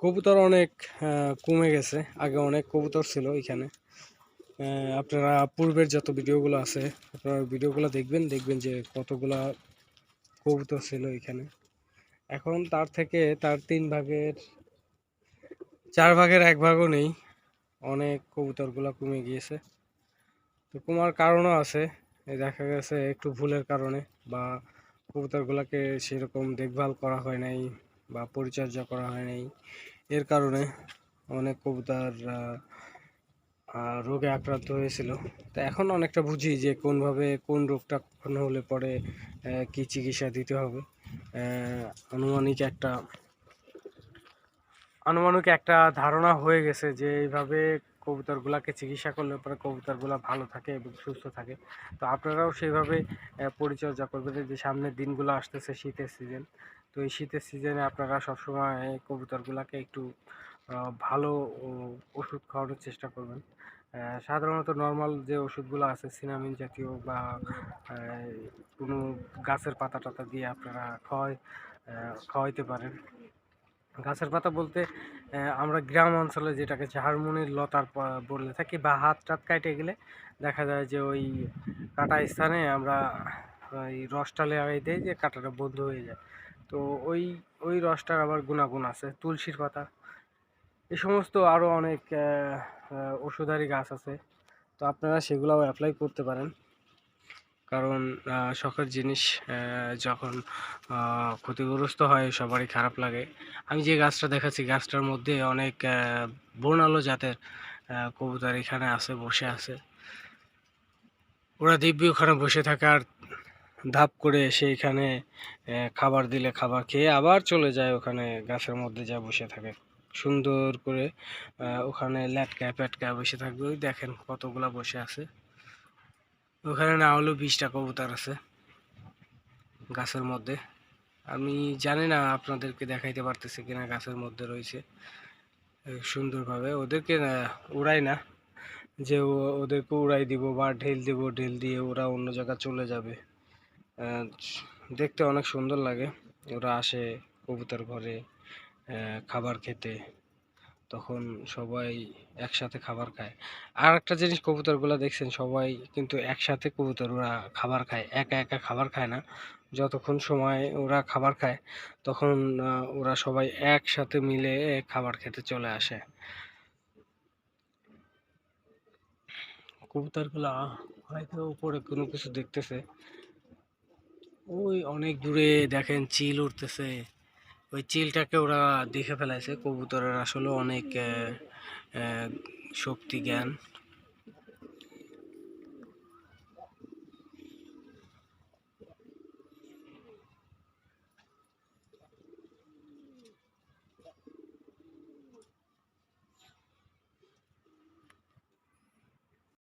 কবুতর অনেক কমে গেছে। আগে অনেক কবুতর ছিল এখানে। আপনারা পূর্বের যত ভিডিওগুলো আছে আপনারা ভিডিওগুলো দেখবেন, দেখবেন যে কতগুলা কবুতর ছিল এখানে। এখন তার থেকে তার 3 ভাগের 4 ভাগের 1 ভাগও নেই। অনেক কবুতরগুলা কমে গিয়েছে। তো কমার কারণও আছে। এই দেখা গেছে একটু ভুলের কারণে, বা কবুতরগুলাকে সেরকম দেখভাল করা হয় নাই বা পরিচর্যা করা হয় নাই। এর কারণে অনেক কবুতর রোগে আক্রান্ত হয়েছিল। তো এখন অনেকটা বুঝি যে কোনভাবে কোন রোগটা কখন হলে পরে কি চিকিৎসা দিতে হবে। আহ, আনুমানিক একটা আনুমানিক একটা ধারণা হয়ে গেছে যে এইভাবে কবুতরগুলাকে চিকিৎসা করলে পরে কবুতরগুলা ভালো থাকে এবং সুস্থ থাকে। তো আপনারাও সেইভাবে পরিচর্যা করবেন। এই যে সামনের দিনগুলো আসতেছে শীতের সিজন, তো এই শীতের সিজনে আপনারা সবসময় কবুতরগুলাকে একটু ভালো ওষুধ খাওয়ানোর চেষ্টা করবেন। সাধারণত নর্মাল যে ওষুধগুলো আছে সিনামিন জাতীয় বা কোনো গাছের পাতা টাতা দিয়ে আপনারা খাওয়াইতে পারেন। গাছের পাতা বলতে আমরা গ্রাম অঞ্চলে যেটাকে ঝাড়মুনির লতার বলে থাকি, বা হাত টাত কাটে গেলে দেখা যায় যে ওই কাটা স্থানে আমরা ওই রসটা লাগাই দিই যে কাটাটা বন্ধ হয়ে যায়। তো ওই ওই রসটার আবার গুণাগুণ আছে। তুলসীর পাতা, এই সমস্ত আরও অনেক ওষুধারি গাছ আছে। তো আপনারা সেগুলাও অ্যাপ্লাই করতে পারেন। কারণ শখের জিনিস যখন ক্ষতিগ্রস্ত হয় সবারই খারাপ লাগে। আমি যে গাছটা দেখাচ্ছি গাছটার মধ্যে অনেক বর্ণালো জাতের কবুতর এখানে আছে, বসে আছে। ওরা দিব্যি ওখানে বসে থাকে আর ধাপ করে এসে এখানে খাবার দিলে খাবার খেয়ে আবার চলে যায় ওখানে গাছের মধ্যে যা বসে থাকে সুন্দর করে। ওখানে ল্যাটকায় প্যাটকায় বসে থাকবে। ওই দেখেন কতগুলা বসে আছে। ওখানে না হলেও 20টা কবুতর আছে গাছের মধ্যে। আমি জানি না আপনাদেরকে দেখাইতে পারতেছি কিনা, গাছের মধ্যে রয়েছে সুন্দরভাবে। ওদেরকে উড়াই না যে ওদেরকে উড়াই দিব বা ঢেল দিব, ঢেল দিয়ে ওরা অন্য জায়গায় চলে যাবে। আহ, দেখতে অনেক সুন্দর লাগে। ওরা আসে কবুতর ঘরে খাবার খেতে, তখন সবাই একসাথে খাবার খায়। আর একটা জিনিস, কবুতরগুলো দেখছেন সবাই কিন্তু একসাথে কবুতর ওরা খাবার খায়, একা একা খাবার খায় না। যতক্ষণ সময় ওরা খাবার খায় তখন ওরা সবাই একসাথে মিলে খাবার খেতে চলে আসে। কবুতরগুলা হয়তো উপরে কোনো কিছু দেখতেছে। ওই অনেক দূরে দেখেন চিল উঠতেছে। ওই চিলটাকে ওরা দেখে ফেলাইছে। কবুতরের আসলে অনেক শক্তি জ্ঞান